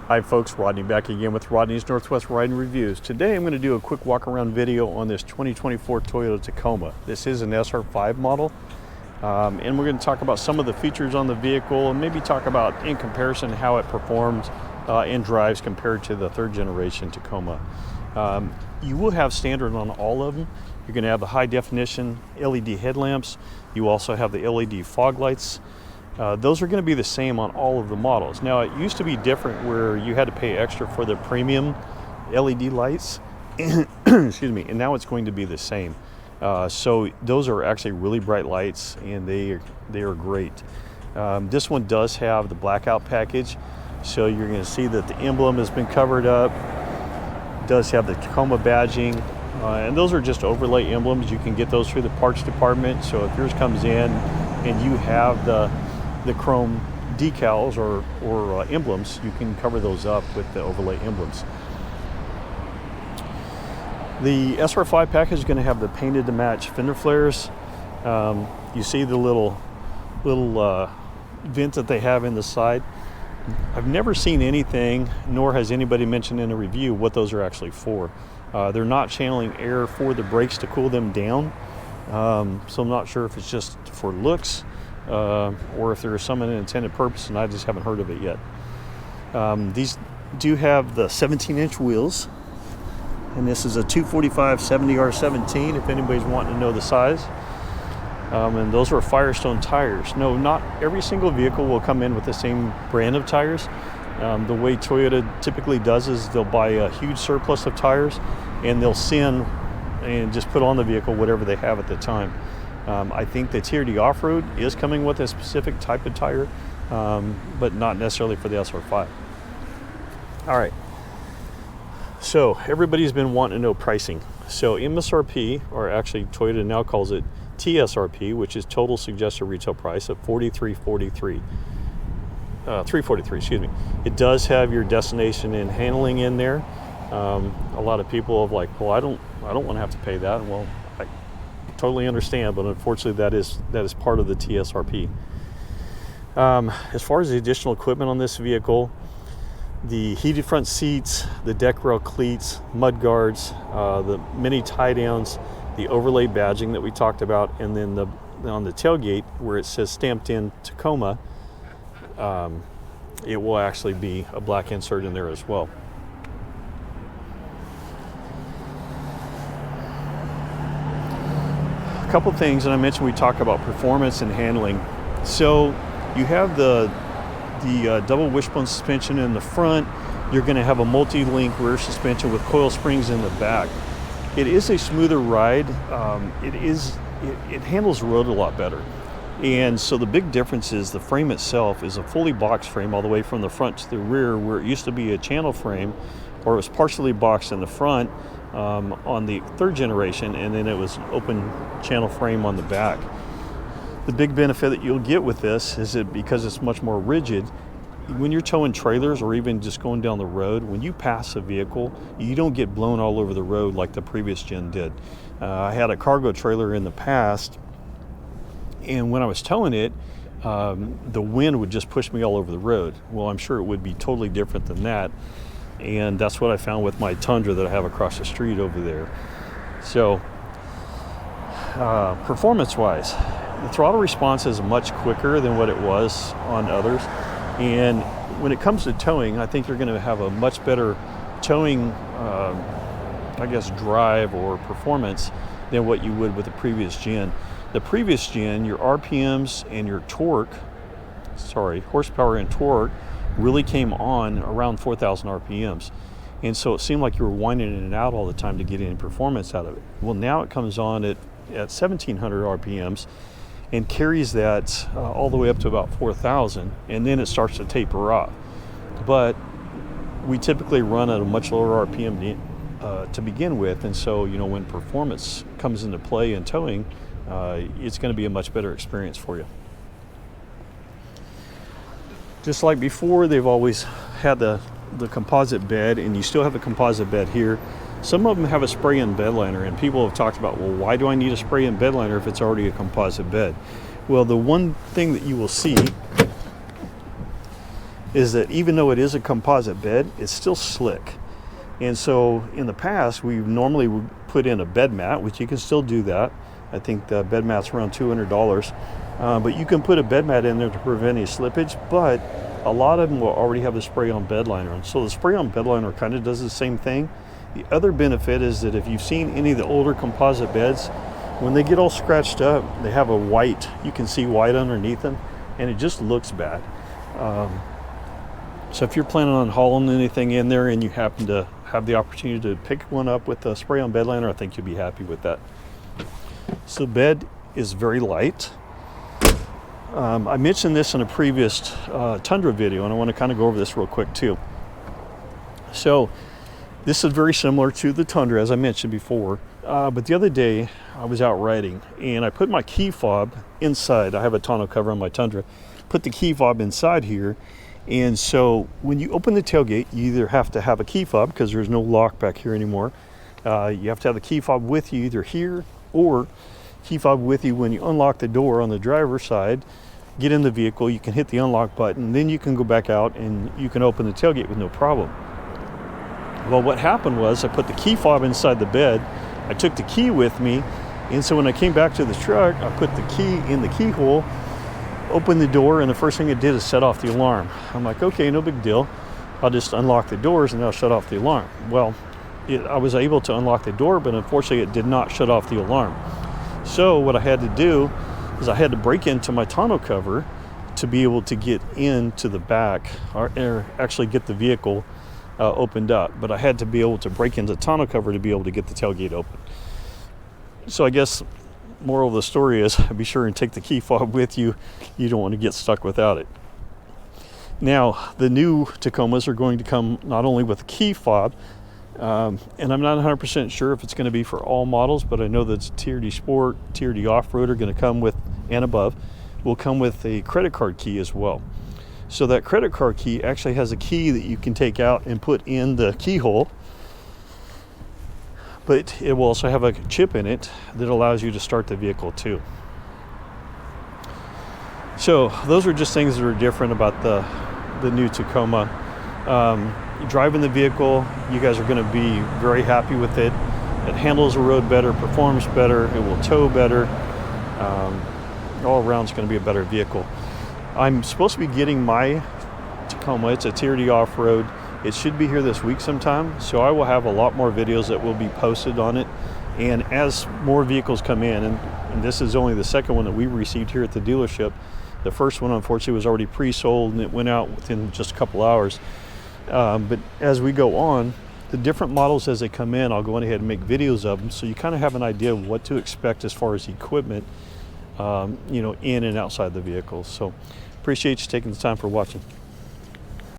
Hi folks, Rodney back again with Rodney's Northwest Riding Reviews. Today I'm going to do a quick walk around video on this 2024 Toyota Tacoma. This is an SR5 model, and we're going to talk about some of the features on the vehicle and maybe talk about in comparison how it performs and drives compared to the third generation Tacoma. You will have standard on all of them. You're going to have the high definition LED headlamps. You also have the LED fog lights. Those are going to be the same on all of the models. Now, it used to be different where you had to pay extra for the premium LED lights, excuse me, and now it's going to be the same. So those are actually really bright lights, and they are great. This one does have the blackout package, so you're going to see that the emblem has been covered up. It does have the Tacoma badging, and those are just overlay emblems. You can get those through the parts department, so if yours comes in and you have the chrome decals or emblems, you can cover those up with the overlay emblems. The SR5 package is going to have the painted to match fender flares. You see the little vent that they have in the side. I've never seen anything, nor has anybody mentioned in a review what those are actually for. They're not channeling air for the brakes to cool them down, so I'm not sure if it's just for looks or if there is some intended purpose, and I just haven't heard of it yet. These do have the 17-inch wheels, and this is a 245 70R17 if anybody's wanting to know the size. And those are Firestone tires. No, not every single vehicle will come in with the same brand of tires. The way Toyota typically does is they'll buy a huge surplus of tires and they'll send and just put on the vehicle whatever they have at the time. I think the TRD Off-Road is coming with a specific type of tire, but not necessarily for the SR5. All right, so everybody's been wanting to know pricing. So MSRP, or actually Toyota now calls it TSRP, which is total suggested retail price of $343, excuse me. It does have your destination and handling in there. A lot of people have like, well, I don't want to have to pay that. Well, I totally understand, but unfortunately that is part of the TSRP. As far as the additional equipment on this vehicle, the heated front seats, the deck rail cleats, mud guards, the mini tie downs, the overlay badging that we talked about, and then on the tailgate where it says stamped in Tacoma, it will actually be a black insert in there as well. A couple things, and I mentioned we talk about performance and handling. So you have the double wishbone suspension in the front. You're going to have a multi-link rear suspension with coil springs in the back. It is a smoother ride. It handles the road a lot better. And so the big difference is the frame itself is a fully boxed frame all the way from the front to the rear, where it used to be a channel frame, or it was partially boxed in the front on the third generation, and then it was an open channel frame on the back. The big benefit that you'll get with this is that because it's much more rigid, when you're towing trailers or even just going down the road, when you pass a vehicle, you don't get blown all over the road like the previous gen did. I had a cargo trailer in the past, and when I was towing it, the wind would just push me all over the road. Well, I'm sure it would be totally different than that, and that's what I found with my Tundra that I have across the street over there. So, performance-wise, the throttle response is much quicker than what it was on others. And when it comes to towing, I think you're going to have a much better towing, drive or performance than what you would with the previous gen. The previous gen, your RPMs and your horsepower and torque really came on around 4,000 RPMs. And so it seemed like you were winding in and out all the time to get any performance out of it. Well, now it comes on at 1,700 RPMs and carries that all the way up to about 4,000, and then it starts to taper off. But we typically run at a much lower RPM to begin with, and so when performance comes into play in towing, it's going to be a much better experience for you. Just like before, they've always had the composite bed, and you still have the composite bed here. Some of them have a spray-in bed liner, and people have talked about, well, why do I need a spray-in bed liner if it's already a composite bed? Well, the one thing that you will see is that even though it is a composite bed, it's still slick. And so in the past, we normally would put in a bed mat, which you can still do that. I think the bed mat's around $200. But you can put a bed mat in there to prevent any slippage, but a lot of them will already have the spray-on bed liner. So the spray-on bed liner kind of does the same thing. The other benefit is that if you've seen any of the older composite beds, when they get all scratched up, they have a white, you can see white underneath them, and it just looks bad. So if you're planning on hauling anything in there and you happen to have the opportunity to pick one up with a spray-on bed liner, I think you'll be happy with that. So bed is very light. I mentioned this in a previous Tundra video, and I want to kind of go over this real quick too. So this is very similar to the Tundra, as I mentioned before. But the other day I was out riding and I put my key fob inside. I have a tonneau cover on my Tundra. Put the key fob inside here. And so when you open the tailgate, you either have to have a key fob because there's no lock back here anymore. You have to have the key fob with you either here or key fob with you when you unlock the door on the driver's side. Get in the vehicle, you can hit the unlock button, then you can go back out and you can open the tailgate with no problem. Well, what happened was I put the key fob inside the bed. I took the key with me, and so when I came back to the truck, I put the key in the keyhole, opened the door, and the first thing it did is set off the alarm. I'm like, okay, no big deal. I'll just unlock the doors and I'll shut off the alarm. Well, I was able to unlock the door, but unfortunately it did not shut off the alarm. So what I had to do is I had to break into my tonneau cover to be able to get into the back, or actually get the vehicle opened up. But I had to be able to break into the tonneau cover to be able to get the tailgate open. So I guess moral of the story is be sure and take the key fob with you. You don't want to get stuck without it. Now, the new Tacomas are going to come not only with a key fob, and I'm not 100% sure if it's going to be for all models, but I know that TRD Sport, TRD Off-Road are going to come with, and above, will come with a credit card key as well. So that credit card key actually has a key that you can take out and put in the keyhole, but it will also have a chip in it that allows you to start the vehicle too. So those are just things that are different about the new Tacoma. Driving the vehicle, you guys are going to be very happy with it. It handles the road better, performs better, it will tow better. All around, it's going to be a better vehicle. I'm supposed to be getting my Tacoma. It's a TRD Off-Road. It should be here this week sometime, so I will have a lot more videos that will be posted on it. And as more vehicles come in, and this is only the second one that we received here at the dealership. The first one, unfortunately, was already pre-sold, and it went out within just a couple hours. But as we go on, the different models as they come in, I'll go ahead and make videos of them, so you kind of have an idea of what to expect as far as equipment, in and outside the vehicle. So appreciate you taking the time for watching.